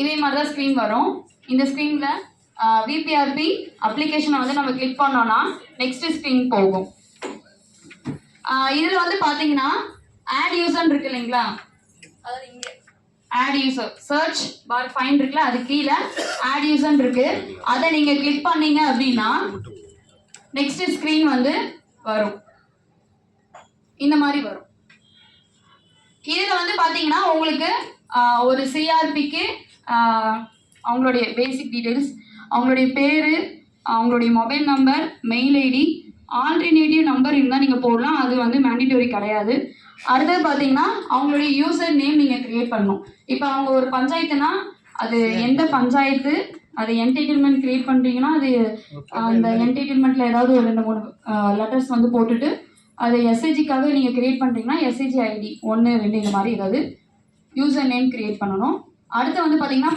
இதே மாதிரி தான் ஸ்க்ரீன் வரும். இந்த ஸ்க்ரீனில் விபிஆர்பி அப்ளிகேஷனை வந்து நம்ம கிளிக் பண்ணோன்னா நெக்ஸ்ட் ஸ்க்ரீன் போகும். இதில் வந்து பார்த்தீங்கன்னா ஆட் யூசர்னு இருக்கு இல்லைங்களா, அதாவது இங்கே add user search bar find இருக்குல்ல, அது கீழே ஆட் யூசர் இருக்கு. அதை நீங்கள் கிளிக் பண்ணீங்க அப்படின்னா நெக்ஸ்ட் ஸ்க்ரீன் வந்து வரும். இந்த மாதிரி வரும். இதில் வந்து பார்த்தீங்கன்னா உங்களுக்கு ஒரு சிஆர்பிக்கு அவங்களுடைய பேசிக் டீட்டெயில்ஸ், அவங்களுடைய பேர், அவங்களுடைய mobile number, mail ID, alternative number இருந்தால் நீங்கள் போடலாம். அது வந்து மேண்டிட்டரி கிடையாது. அடுத்தது பார்த்தீங்கன்னா அவங்களுடைய யூசர் நேம் நீங்கள் க்ரியேட் பண்ணணும். இப்போ அவங்க ஒரு பஞ்சாயத்துனா அது எந்த பஞ்சாயத்து, அது என்டர்டெயின்மெண்ட் க்ரியேட் பண்ணுறீங்கன்னா அது அந்த என்டர்டெயின்மெண்ட்டில் ஏதாவது ஒரு 2-3 லெட்டர்ஸ் வந்து போட்டுட்டு அது எஸ்ஏஜிக்காக நீங்கள் க்ரியேட் பண்ணுறீங்கன்னா எஸ்ஏஜி ஐடி 1, 2 இந்த மாதிரி ஏதாவது யூசர் நேம் க்ரியேட் பண்ணணும். அடுத்து வந்து பார்த்தீங்கன்னா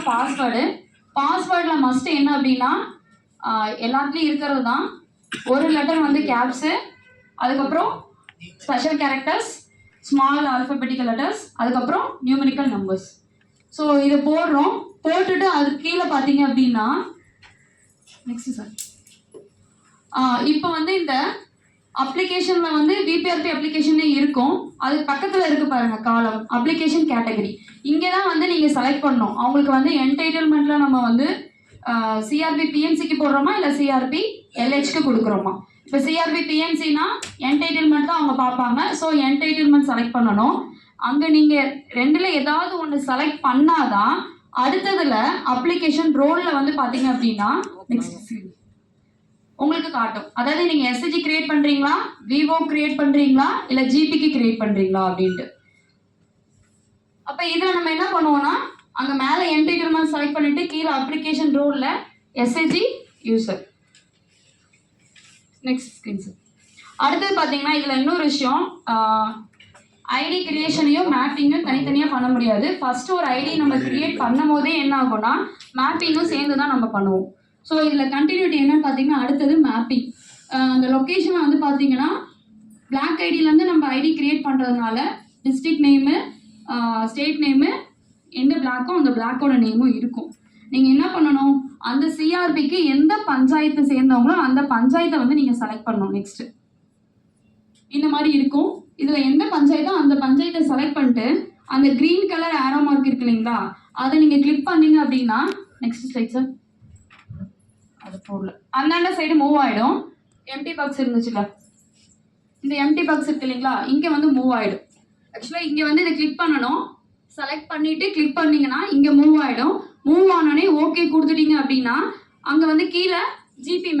பாஸ்வேர்டில் மஸ்ட் என்ன அப்படின்னா எல்லாத்துலேயும் இருக்கிறது தான். ஒரு லெட்டர் வந்து கேப்ஸு, அதுக்கப்புறம் special characters, small alphabetical letters, அதுக்கப்புறம் நியூமெரிக்கல் நம்பர்ஸ். ஸோ இதை போடுறோம். போட்டுட்டு அது கீழே பார்த்தீங்க அப்படின்னா நெக்ஸ்ட் சார் இப்போ வந்து இந்த அப்ளிகேஷனில் வந்து விபிஆர்பி அப்ளிகேஷனே இருக்கும். அதுக்கு பக்கத்தில் இருக்கு பாருங்க காலம் அப்ளிகேஷன் கேட்டகரி. இங்கே தான் வந்து நீங்கள் செலக்ட் பண்ணணும். அவங்களுக்கு வந்து என்டைட்டில்மெண்ட்டில் நம்ம வந்து சிஆர்பி பிஎம்சிக்கு போடுறோமா இல்லை சிஆர்பி எல்ஹெச்க்கு கொடுக்குறோமா. இப்போ சிஆர்பி பிஎம்சினா என்டைட்டில்மெண்ட் தான் அவங்க பார்ப்பாங்க. ஸோ என்டைட்டில்மெண்ட் செலக்ட் பண்ணணும். அங்கே நீங்கள் ரெண்டில் ஏதாவது ஒன்று செலக்ட் பண்ணாதான் அடுத்ததில் அப்ளிகேஷன் ரோலில் வந்து பார்த்தீங்க அப்படின்னா நெக்ஸ்ட் உங்களுக்கு காட்டும். அதாவது நீங்கள் எஸ்எஜி கிரியேட் பண்ணுறீங்களா, விவோ கிரியேட் பண்ணுறீங்களா, இல்லை ஜிபிக்கு கிரியேட் பண்ணுறீங்களா அப்படின்ட்டு. அப்போ இதில் நம்ம என்ன பண்ணுவோம்னா அங்கே மேலே என்டைட்டில்மெண்ட் செலக்ட் பண்ணிவிட்டு கீழே அப்ளிகேஷன் ரோலில் எஸ்எஜி யூசர். Next screen sir. அடுத்தது பார்த்தீங்கன்னா இதில் இன்னொரு விஷயம், ஐடி கிரியேஷனையும் மேப்பிங்கும் தனித்தனியாக பண்ண முடியாது. ஃபஸ்ட்டு ஒரு ஐடி நம்ம கிரியேட் பண்ணும் போதே என்ன ஆகும்னா மேப்பிங்கும் சேர்ந்து தான் நம்ம பண்ணுவோம். ஸோ இதில் கண்டினியூட்டி என்னன்னு பார்த்தீங்கன்னா அடுத்தது மேப்பிங். அந்த லொக்கேஷனை வந்து பார்த்தீங்கன்னா பிளாக் ஐடியிலேருந்து நம்ம ஐடி கிரியேட் பண்ணுறதுனால டிஸ்ட்ரிக்ட் நேமு, ஸ்டேட் நேமு, எந்த பிளாக்கோ அந்த பிளாக்கோட நேமும் இருக்கும். நீங்கள் என்ன பண்ணணும், அந்த சிஆர்பிக்கு எந்த பஞ்சாயத்தை சேர்ந்தவங்களோ அந்த பஞ்சாயத்தை வந்து நீங்கள் செலக்ட் பண்ணணும். நெக்ஸ்ட்டு இந்த மாதிரி இருக்கும். இதில் எந்த பஞ்சாயத்தோ அந்த பஞ்சாயத்தை செலக்ட் பண்ணிட்டு அந்த க்ரீன் கலர் ஆரோ மார்க் இருக்கு இல்லைங்களா, அதை நீங்கள் கிளிக் பண்ணீங்க அப்படின்னா நெக்ஸ்ட் ஸ்லைட் சார். அது போடல, அந்தாண்ட சைடு மூவ் ஆகிடும். எம்டி பாக்ஸ் இருந்துச்சுல, இந்த எம்டி பாக்ஸ் இருக்கு இல்லைங்களா, இங்கே வந்து மூவ் ஆகிடும். ஆக்சுவலாக இங்கே வந்து இதை கிளிக் பண்ணணும். செலக்ட் பண்ணிவிட்டு கிளிக் பண்ணிங்கன்னா இங்கே மூவ் ஆகிடும். மூவ் ஆனோடனே ஓகே கொடுத்துட்டீங்க அப்படின்னா அங்கே வந்து கீழே ஜிபி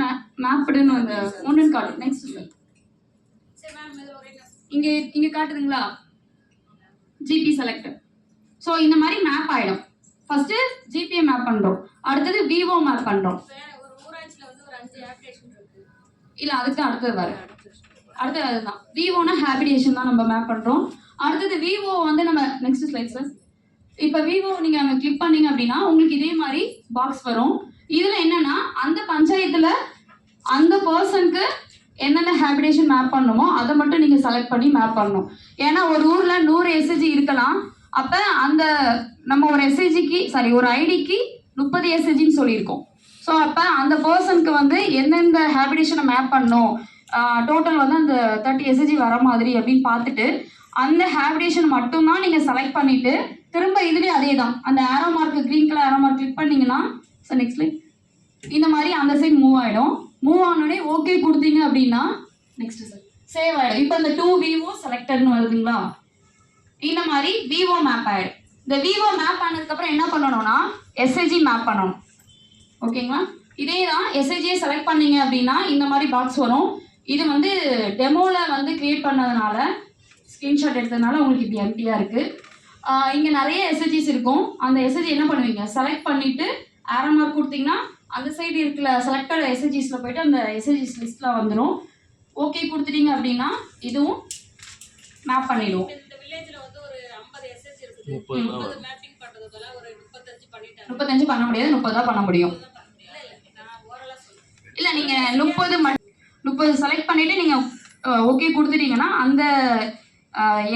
மேப்டுன்னு வந்து ஒன்றுன்னு காட்டும். Next sir. இங்கே காட்டுதுங்களா ஜிபி செலக்ட். ஸோ இந்த மாதிரி மேப் ஆகிடும். ஃபஸ்ட்டு ஜிபியை மேப் பண்ணுறோம், அடுத்தது விவோ மேப் பண்ணுறோம். இல்லை அதுக்கு அடுத்தது வர அடுத்தது அதுதான் விவோனா ஹேபிடேஷன் தான் நம்ம மேப் பண்ணுறோம். அடுத்தது விவோ வந்து நம்ம நெக்ஸ்ட் ஸ்லைட் சார். இப்போ விவோ நீங்கள் அங்கே கிளிக் பண்ணீங்க அப்படின்னா உங்களுக்கு இதே மாதிரி பாக்ஸ் வரும். இதில் என்னென்னா அந்த பஞ்சாயத்தில் அந்த பர்சனுக்கு என்னென்ன ஹேபிடேஷன் மேப் பண்ணணுமோ அதை மட்டும் நீங்கள் செலக்ட் பண்ணி மேப் பண்ணணும். ஏன்னா ஒரு ஊரில் 100 எஸ்எஜி இருக்கலாம். அப்போ அந்த நம்ம ஒரு எஸ்எஜிக்கு ஒரு ஐடிக்கு 30 எஸ்எஜின்னு சொல்லியிருக்கோம். ஸோ அப்போ அந்த பர்சனுக்கு வந்து எந்தெந்த ஹேபிடேஷனை மேப் பண்ணணும், டோட்டல் வந்து அந்த 30 எஸ்எஜி வர மாதிரி அப்படின்னு பார்த்துட்டு அந்த ஹேபிடேஷன் மட்டும்தான் நீங்கள் செலக்ட் பண்ணிவிட்டு திரும்ப இதுலேயே அதே தான் அந்த arrow mark green colour arrow mark click பண்ணிங்கன்னா சார் நெக்ஸ்ட் லைட் இந்த மாதிரி அந்த சைட் மூவ் ஆகிடும். மூவ் ஆனோடனே ஓகே கொடுத்தீங்க அப்படின்னா நெக்ஸ்ட் சார் சேவ் ஆகிடும். இப்போ இந்த 2 விவோ செலக்டட்னு வருதுங்களா, இந்த மாதிரி விவோ மேப் ஆகிடும். இந்த விவோ மேப் ஆனதுக்கப்புறம் என்ன பண்ணணும்னா எஸ்ஏஜி மேப் பண்ணணும். ஓகேங்களா, இதே தான் எஸ்ஏஜியை செலக்ட் பண்ணீங்க அப்படின்னா இந்த மாதிரி பாக்ஸ் வரும். இது வந்து டெமோவில் வந்து க்ரியேட் பண்ணதுனால ஸ்க்ரீன்ஷாட் எடுத்ததுனால உங்களுக்கு இப்படி எம்டியாக இருக்குது. இங்கே நிறைய எஸ்ஏஜிஸ் இருக்கும். அந்த எஸ்ஏஜி என்ன பண்ணுவீங்க, செலக்ட் பண்ணிவிட்டு ஆரோ மார்க் கொடுத்தீங்கன்னா அந்த சைடு இருக்கிற செலக்டட் எஸ்ஏஜிஸில் போய்ட்டு அந்த எஸ்ஏஜிஸ் லிஸ்ட்டில் வந்துடும். ஓகே கொடுத்துட்டீங்க அப்படின்னா இதுவும் மேப் பண்ணிடுவோம். 35 பண்ண முடியாது, 30 தான் பண்ண முடியும். இல்லை நீங்கள் 30 செலக்ட் பண்ணிவிட்டு நீங்கள் ஓகே கொடுத்துட்டீங்கன்னா அந்த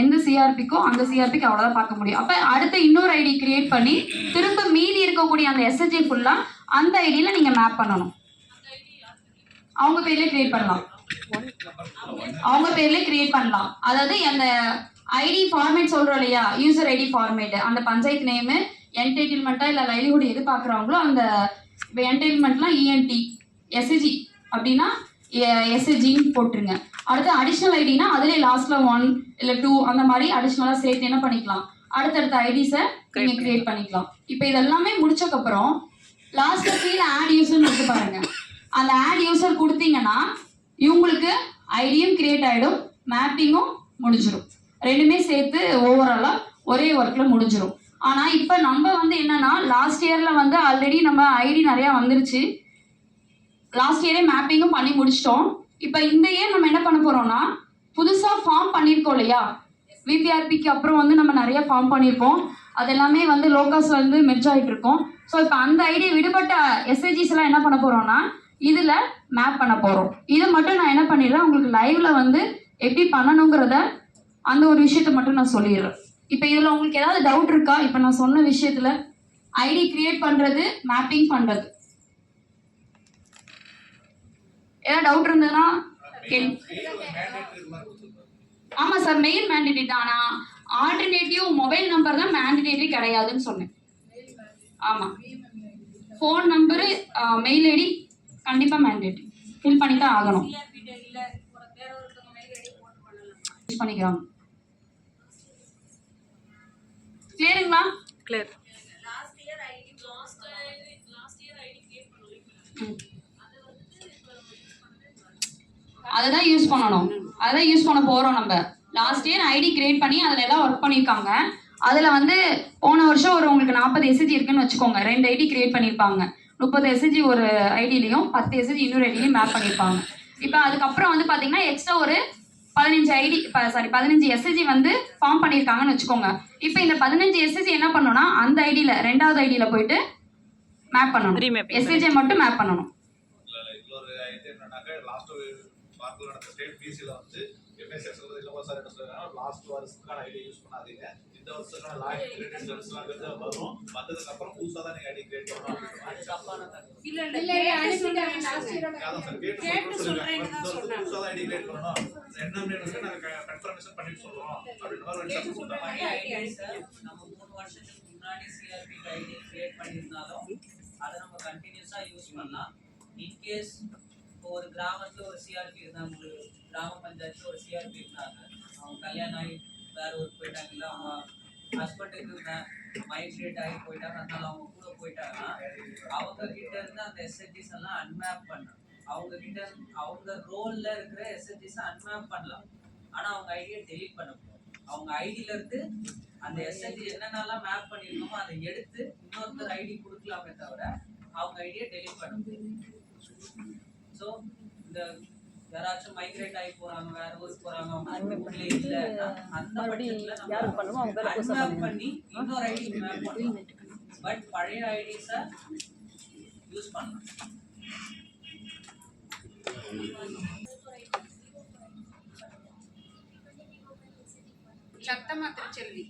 எந்த சிஆர்பிக்கோ அந்த சிஆர்பிக்கு அவ்வளோதான் பார்க்க முடியும். அப்போ அடுத்த இன்னொரு ஐடி கிரியேட் பண்ணி திரும்ப மீதி இருக்கக்கூடிய அந்த எஸ்ஹெச்ஜி ஃபுல்லாக அந்த ஐடியில் நீங்கள் மேப் பண்ணணும். அவங்க பேர்லேயே கிரியேட் பண்ணலாம். அவங்க பேர்லேயே கிரியேட் பண்ணலாம். அதாவது அந்த ஐடி ஃபார்மேட் சொல்கிறோம் இல்லையா, யூசர் ஐடி ஃபார்மேட், அந்த பஞ்சாயத்து நேமு, என்டைட்டில்மெண்ட்டா இல்லை லைவ்லிஹுட் எது பார்க்குறாங்களோ அந்த என்டைட்டில்மெண்ட்லாம் இஎன்டி, எஸ்ஹெச்ஜி அப்படின்னா எஸ்ஹெச்ஜின்னு போட்டுருங்க. அடுத்து அடிஷ்னல் ஐடினா அதுலேயே லாஸ்ட்டில் 1 இல்லை 2 அந்த மாதிரி அடிஷ்னலாக சேர்த்து என்ன பண்ணிக்கலாம், அடுத்தடுத்த ஐடிஸை நீங்கள் கிரியேட் பண்ணிக்கலாம். இப்போ இதெல்லாமே முடிச்சக்கப்புறம் லாஸ்ட்டில் கீழே ஆட் யூசர்னு இருக்கு பாருங்க. அந்த ஆட் யூசர் கொடுத்தீங்கன்னா இவங்களுக்கு ஐடியும் கிரியேட் ஆகிடும், மேப்பிங்கும் முடிஞ்சிடும். ரெண்டுமே சேர்த்து ஓவராலாக ஒரே ஒர்க்கில் முடிஞ்சிடும். ஆனால் இப்போ நம்ம வந்து என்னன்னா, லாஸ்ட் இயரில் வந்து ஆல்ரெடி நம்ம ஐடி நிறையா வந்துருச்சு, லாஸ்ட் இயரே மேப்பிங்கும் பண்ணி முடிச்சிட்டோம். இப்போ இந்த இயர் நம்ம என்ன பண்ண போகிறோம்னா, புதுசாக ஃபார்ம் பண்ணியிருக்கோம் இல்லையா, விபிஆர்பிக்கு அப்புறம் வந்து நம்ம நிறைய ஃபார்ம் பண்ணியிருக்கோம், அது எல்லாமே வந்து லோகாஸில் வந்து மெர்ஜ் ஆகிட்டு இருக்கோம். ஸோ இப்போ அந்த ஐடி விடுபட்ட எஸ்ஹெச்ஜிஸ் எல்லாம் என்ன பண்ண போகிறோம்னா இதில் மேப் பண்ண போகிறோம். இதை மட்டும் நான் என்ன பண்ணிடுறேன், உங்களுக்கு லைவில் வந்து எப்படி பண்ணணுங்கிறத அந்த ஒரு விஷயத்தை மட்டும் நான் சொல்லிடுறேன். இப்போ இதில் உங்களுக்கு ஏதாவது டவுட் இருக்கா? இப்போ நான் சொன்ன விஷயத்தில் ஐடி கிரியேட் பண்ணுறது, மேப்பிங் பண்ணுறது, ஏதாவது டவுட் இருந்ததுன்னா ஆமாம் சார், மெயில் மேண்டேட்டரி தான். ஆனால் ஆல்டர்னேட்டிவ் மொபைல் நம்பர் தான் மேண்டேட்டரி கிடையாதுன்னு சொன்னேன். ஆமாம், ஃபோன் நம்பரு, மெயில் ஐடி கண்டிப்பாக மேண்டேட்டரி ஃபில் பண்ணி தான் ஆகணும். யூஸ் பண்ணிக்கிறாங்க. கிளியருங்களா? கிளியர். அதை தான் யூஸ் பண்ணணும், அதை தான் யூஸ் பண்ண போகிறோம். நம்ம லாஸ்ட் இயர் ஐடி கிரியேட் பண்ணி அதில் எல்லாம் ஒர்க் பண்ணியிருக்காங்க. அதில் வந்து போன வருஷம் ஒரு உங்களுக்கு 40 எஸ்ஹெச்ஜி இருக்குன்னு வச்சுக்கோங்க, 2 ஐடி கிரியேட் பண்ணியிருப்பாங்க. 30 எஸ்ஹெச்ஜி ஒரு ஐடியிலையும் 10 எஸ்ஹெச்ஜி இன்னொரு ஐடியிலையும் மேப் பண்ணியிருப்பாங்க. இப்போ அதுக்கப்புறம் வந்து பார்த்தீங்கன்னா எக்ஸ்ட்ரா ஒரு 15 எஸ்ஹெச்ஜி வந்து ஃபார்ம் பண்ணியிருக்காங்கன்னு வச்சுக்கோங்க. இப்போ இந்த 15 எஸ்ஹெச்ஜி என்ன பண்ணணும்னா அந்த ஐடியில் 2வது ஐடியில் போயிட்டு மேப் பண்ணணும், எஸ்ஹெச்ஜி மட்டும் மேப் பண்ணணும். ஸ்டேட் பிசில வந்து எம்எஸ்எஸ் இலவச லாஸ்ட் வருஷத்துக்கான ஐடி யூஸ் பண்ணாதீங்க. இந்த வருஷத்துக்கான லாகின் கிரெடிட் சர்வீஸ்லாம் வரும், வந்ததுக்கு அப்புறம் புதுசா தான் நீங்க ஐடி கிரியேட் பண்ணணும். இல்ல புதுசா தான் ஐடி கிரியேட் பண்ணணும். என்ன நாங்க கன்ஃபர்மேஷன் பண்ணிட்டு சொல்றோம் அப்படின்ற மாதிரி நம்ம 3 வருஷத்துக்கு முன்னாடி சிஆர்பி ஐடி கிரியேட் பண்ணிருந்தாலும் அதை நம்ம கண்டினியூஸா யூஸ் பண்ணலாம். இன்கேஸ் ஒரு கிராமத்துல ஒரு சிஆர்பி இருந்தாங்க, ஒரு கிராம பஞ்சாயத்துல ஒரு சிஆர்பி இருந்தாங்க, அவங்க கல்யாணம் ஆகி வேற ஊருக்கு போயிட்டாங்க, இல்லை அவங்க ஹஸ்பண்டுக்கு மைக்ரேட் ஆகி போயிட்டாங்க, அதனால அவங்க கூட போயிட்டாங்கன்னா அவங்க கிட்ட இருந்து அந்த எஸ்ஹெச்ஜிஸ் எல்லாம் அன்மேப் பண்ணலாம். அவங்க கிட்ட அவங்க ரோல்ல இருக்கிற எஸ்ஹெச்ஜிஸ் அன்மேப் பண்ணலாம். ஆனா அவங்க ஐடியை டெலீட் பண்ண போகும். அவங்க ஐடியில இருந்து அந்த எஸ்ஹெச்ஜி என்னென்னலாம் மேப் பண்ணிருக்கோமோ அதை எடுத்து இன்னொருத்தர் ஐடி கொடுக்கலாமே தவிர அவங்க ஐடியை டெலீட் பண்ண முடியும். ஸோ இந்த யாராச்சும் மைக்ரேட் ஆகி போறாங்க, வேற ஊருக்கு போறாங்க, அவங்க இல்ல அந்த பட்சத்துல நம்ம அன்மேப் பண்ணி இன்னொரு ஐடி மேப் பண்ணலாம். பட் பழைய ஐடிஸை யூஸ் பண்ணலாம். சத்தமா திருச்செல்வி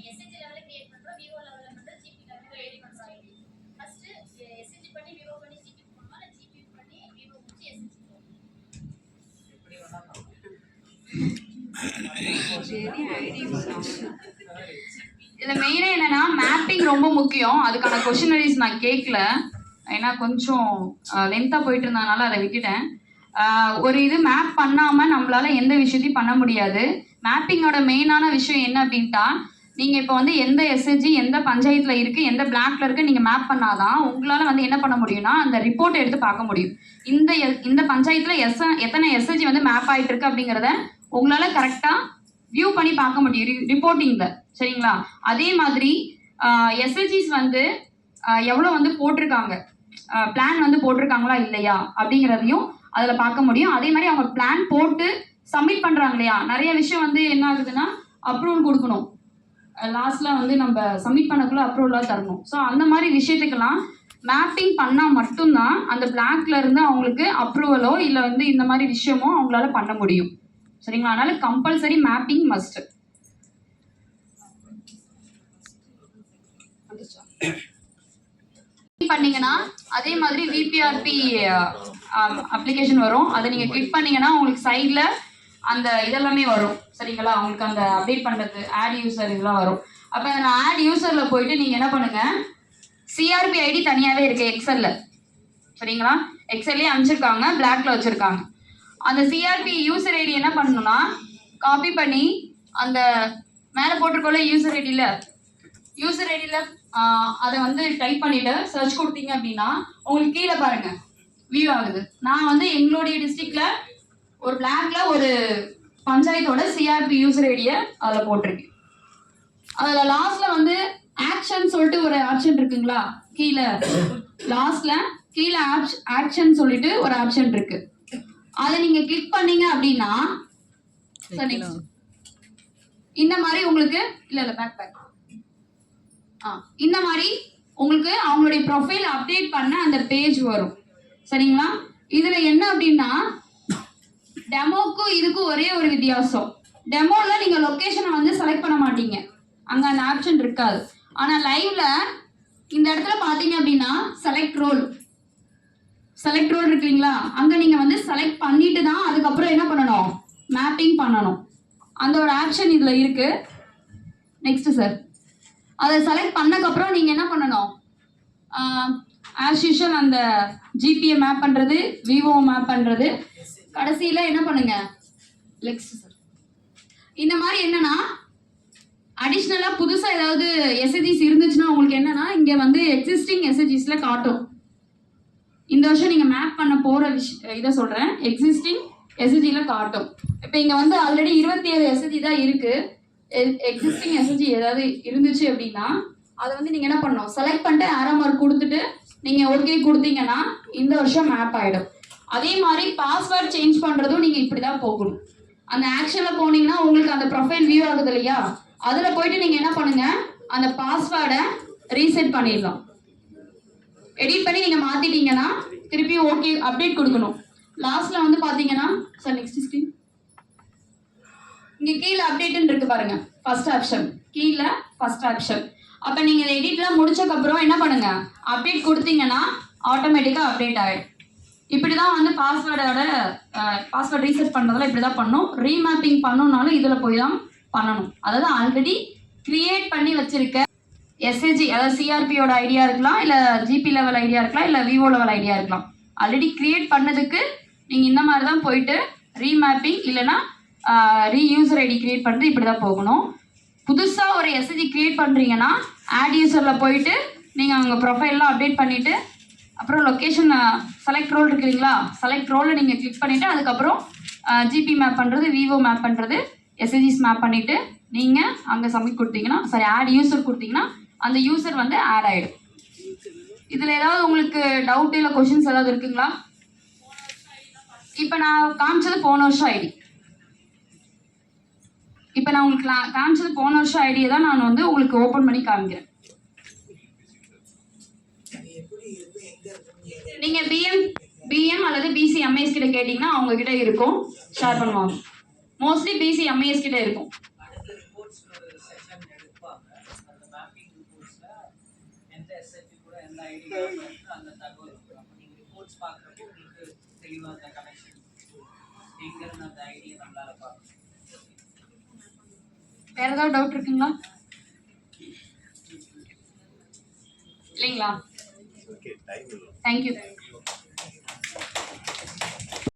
எஸ்எச்ஜி லெவல்ல கிரியேட் பண்றோம், விவோ லெவல்ல பண்றோம், ஜிபி லெவல்ல ரெடி பண்றோம். ஐடி ஃபர்ஸ்ட் எஸ்எச்ஜி பண்ணி விவோ பண்ணி ஜிபி போறோம், இல்ல ஜிபி பண்ணி விவோ முடிச்சு எஸ்எச்ஜி போறோம். இப்படி வேணா இதுல மெயினா என்னன்னா மேப்பிங் ரொம்ப முக்கியம். அதுக்கான கொஸ்டினரிஸ் நான் கேட்கல, ஏன்னா கொஞ்சம் லென்த்தா போயிட்டு இருந்ததுனால அதை விட்டுட்டேன். ஒரு இது மேப் பண்ணாமல் நம்மளால எந்த விஷயத்தையும் பண்ண முடியாது. மேப்பிங்கோட மெயினான விஷயம் என்ன அப்படின்ட்டா, நீங்கள் இப்போ வந்து எந்த எஸ்ஹெச்ஜி எந்த பஞ்சாயத்தில் இருக்குது, எந்த பிளாக்ல இருக்குது நீங்கள் மேப் பண்ணாதான் உங்களால் வந்து என்ன பண்ண முடியும்னா அந்த ரிப்போர்ட்டை எடுத்து பார்க்க முடியும். இந்த பஞ்சாயத்தில் எத்தனை எஸ்ஹெச்ஜி வந்து மேப் ஆகிட்டு இருக்கு அப்படிங்கிறத உங்களால் கரெக்டாக வியூ பண்ணி பார்க்க முடியும் ரிப்போர்ட்டிங்கில். சரிங்களா? அதே மாதிரி எஸ்ஹெச்ஜிஸ் வந்து எவ்வளோ வந்து போட்டிருக்காங்க, பிளான் வந்து போட்டிருக்காங்களா இல்லையா அப்படிங்கிறதையும் அதில் பார்க்க முடியும். அதே மாதிரி அவங்க பிளான் போட்டு சப்மிட் பண்ணுறாங்க இல்லையா, நிறைய விஷயம் வந்து என்ன ஆகுதுன்னா அப்ரூவல் கொடுக்கணும், லாஸ்ட்டில் வந்து நம்ம சப்மிட் பண்ணக்குள்ள அப்ரூவலாக தரணும். ஸோ அந்த மாதிரி விஷயத்துக்கெல்லாம் மேப்பிங் பண்ணால் மட்டும்தான் அந்த பிளாக்ல இருந்து அவங்களுக்கு அப்ரூவலோ இல்லை வந்து இந்த மாதிரி விஷயமோ அவங்களால பண்ண முடியும். சரிங்களா? அதனால கம்பல்சரி மேப்பிங் மஸ்ட். பண்ணீங்கன்னா அதே மாதிரி விபிஆர்பி அப்ளிகேஷன் வரும். அதை நீங்க கிளிக் பண்ணீங்கன்னா உங்களுக்கு சைட்ல அந்த இதெல்லாமே வரும். சரிங்களா? உங்களுக்கு அந்த அப்டேட் பண்றது ஆட் யூசர் இதெல்லாம் வரும். அப்ப நான் ஆட் யூசர்ல போயிட்டு நீங்க என்ன பண்ணுங்க, சிஆர்பி ஐடி தனியாவே இருக்கு எக்ஸல்ல. சரிங்களா? எக்ஸல்லே அமைச்சிருக்காங்க, பிளாக்ல வச்சிருக்காங்க. அந்த சிஆர்பி யூசர் ஐடி என்ன பண்ணணும்னா காப்பி பண்ணி அந்த மேலே போட்டிருக்கோல யூசர் ஐடியில் அதை வந்து டைப் பண்ணிட்டு சர்ச் கொடுத்தீங்க அப்படின்னா உங்களுக்கு கீழே பாருங்க வியூ ஆகுது. நான் வந்து எங்களுடைய டிஸ்ட்ரிக்ட்ல ஒரு பிளாக்ல ஒரு பஞ்சாயத்தோட சிஆர்பி யூசர் ஐடியை அதில் போட்டிருக்கேன். அதில் லாஸ்ட்ல வந்து ஆக்ஷன் சொல்லிட்டு ஒரு ஆப்ஷன் இருக்குங்களா, கீழே லாஸ்ட்ல கீழே ஆக்ஷன் சொல்லிட்டு ஒரு ஆப்ஷன் இருக்கு. அதை நீங்க கிளிக் பண்ணீங்க அப்படின்னா இந்த மாதிரி உங்களுக்கு இல்ல பேக் இந்த மாதிரி உங்களுக்கு அவங்களுடைய ப்ரொஃபைல் அப்டேட் பண்ண அந்த பேஜ் வரும். சரிங்களா? இதுல என்ன அப்படின்னா டெமோக்கும் இதுக்கும் ஒரே ஒரு வித்தியாசம். டெமோல நீங்க லொகேஷனை வந்து செலக்ட் பண்ண மாட்டீங்க, அங்க அந்த ஆப்ஷன் இருக்காது. ஆனா லைவ்ல இந்த இடத்துல பாத்தீங்க அப்படின்னா செலக்ட் ரோல் இருக்குங்களா, அங்க நீங்க வந்து செலக்ட் பண்ணிட்டு தான் அதுக்கப்புறம் என்ன பண்ணணும், மேப்பிங் பண்ணணும். அந்த ஒரு ஆப்ஷன் இதுல இருக்கு. நெக்ஸ்ட் சார், அதை செலக்ட் பண்ணக்கப்புறம் நீங்க என்ன பண்ணணும், ஆஸ் யூஷுவல் அந்த ஜிபிஏ மேப் பண்றது, விவோ மேப் பண்றது, கடைசியில என்ன பண்ணுங்க நெக்ஸ்ட் சார். இந்த மாதிரி என்னன்னா அடிஷ்னலா புதுசா ஏதாவது எஸ்ஹெச்ஜிஸ் இருந்துச்சுன்னா உங்களுக்கு என்னன்னா இங்க வந்து எக்ஸிஸ்டிங் எஸ்ஹெச்ஜிஸ்ல காட்டும். இந்த வருஷம் நீங்க மேப் பண்ண போற இதை சொல்றேன், எக்ஸிஸ்டிங் எஸ்ஹெச்ஜில காட்டும். இப்போ இங்க வந்து ஆல்ரெடி 27 எஸ்ஹெச்ஜி தான் இருக்கு. எக்ஸிஸ்டிங் எஸ்ஹெச்ஜி ஏதாவது இருந்துச்சு அப்படின்னா அதை வந்து நீங்க என்ன பண்ணணும், செலக்ட் பண்ணிட்டு ஆரோ மார்க் கொடுத்துட்டு நீங்க ஓகே கொடுத்தீங்கன்னா இந்த வருஷம் மேப் ஆயிடும். அதே மாதிரி பாஸ்வேர்ட் சேஞ்ச் பண்றதும் நீங்க இப்படிதான் போகணும். அந்த ஆக்ஷன்ல போனீங்கன்னா உங்களுக்கு அந்த ப்ரொஃபைல் வியூ ஆகுது இல்லையா, அதுல போயிட்டு நீங்க என்ன பண்ணுங்க, அந்த பாஸ்வேர்டை ரீசெட் பண்ணிடலாம். எடிட் பண்ணி நீங்க மாத்திட்டீங்கன்னா திருப்பி ஓகே அப்டேட் கொடுக்கணும். லாஸ்ட்ல வந்து பாத்தீங்கன்னா சார் நெக்ஸ்ட் ஸ்கிரீன், இங்க கீழே அப்டேட்னு இருக்கு பாருங்க, ஃபர்ஸ்ட் ஆப்ஷன் கீழே ஃபர்ஸ்ட் ஆப்ஷன். அப்ப நீங்க எடிட்லாம் முடிச்சதுக்கு அப்புறம் என்ன பண்ணுங்க, அப்டேட் கொடுத்தீங்கன்னா ஆட்டோமேட்டிக்கா அப்டேட் ஆயிடும். இப்படிதான் வந்து பாஸ்வேர்ட் ரீசெட் பண்றதுல இப்படிதான் பண்ணும். ரீமேப்பிங் பண்ணணும்னாலும் இதுல போய் தான் பண்ணணும். அதாவது ஆல்ரெடி கிரியேட் பண்ணி வச்சிருக்க எஸ்ஹெச்ஜி, அதாவது சிஆர்பியோட ஐடியா இருக்கலாம், இல்லை ஜிபி லெவல் ஐடியா இருக்கலாம், இல்லை விவோ லெவல் ஐடியா இருக்கலாம். ஆல்ரெடி கிரியேட் பண்ணதுக்கு நீங்கள் இந்த மாதிரி தான் போயிட்டு ரீமேப்பிங் இல்லைன்னா ரீயூசர் ஐடி கிரியேட் பண்ணுறது இப்படி தான் போகணும். புதுசாக ஒரு எஸ்ஹெச்ஜி கிரியேட் பண்ணுறீங்கன்னா ஆட் யூசரில் போயிட்டு நீங்கள் அவங்க ப்ரொஃபைல்லாம் அப்டேட் பண்ணிவிட்டு அப்புறம் லொக்கேஷன் செலக்ட் ரோல் இருக்குங்களா, செலக்ட் ரோலில் நீங்கள் கிளிக் பண்ணிவிட்டு அதுக்கப்புறம் ஜிபி மேப் பண்ணுறது, விவோ மேப் பண்ணுறது, எஸ்ஹெச்ஜிஸ் மேப் பண்ணிவிட்டு நீங்கள் அங்கே சப்மிட் கொடுத்தீங்கன்னா, சாரி ஆட் யூசர் கொடுத்தீங்கன்னா அந்த யூசர் வந்து ஆட் ஆகிடும். இதில் ஏதாவது உங்களுக்கு டவுட் இல்லை கொஷின்ஸ் ஏதாவது இருக்குங்களா? இப்போ நான் காமிச்சது போன வருஷம் ஐடி. இப்போ நான் உங்களுக்கு காமிச்சது போன வருஷம் ஐடியை தான் நான் வந்து உங்களுக்கு ஓப்பன் பண்ணி காமிக்கிறேன். நீங்கள் பிஎம் அல்லது பிசி எம்ஐஎஸ் கிட்ட கேட்டிங்கன்னா அவங்க கிட்ட இருக்கும், ஷேர் பண்ணுவாங்க. மோஸ்ட்லி பிசி எம்ஐஎஸ் கிட்ட இருக்கும். வேற ஏதாவது டவுட் இருக்குங்களா? இல்லைங்களா? தேங்க்யூ.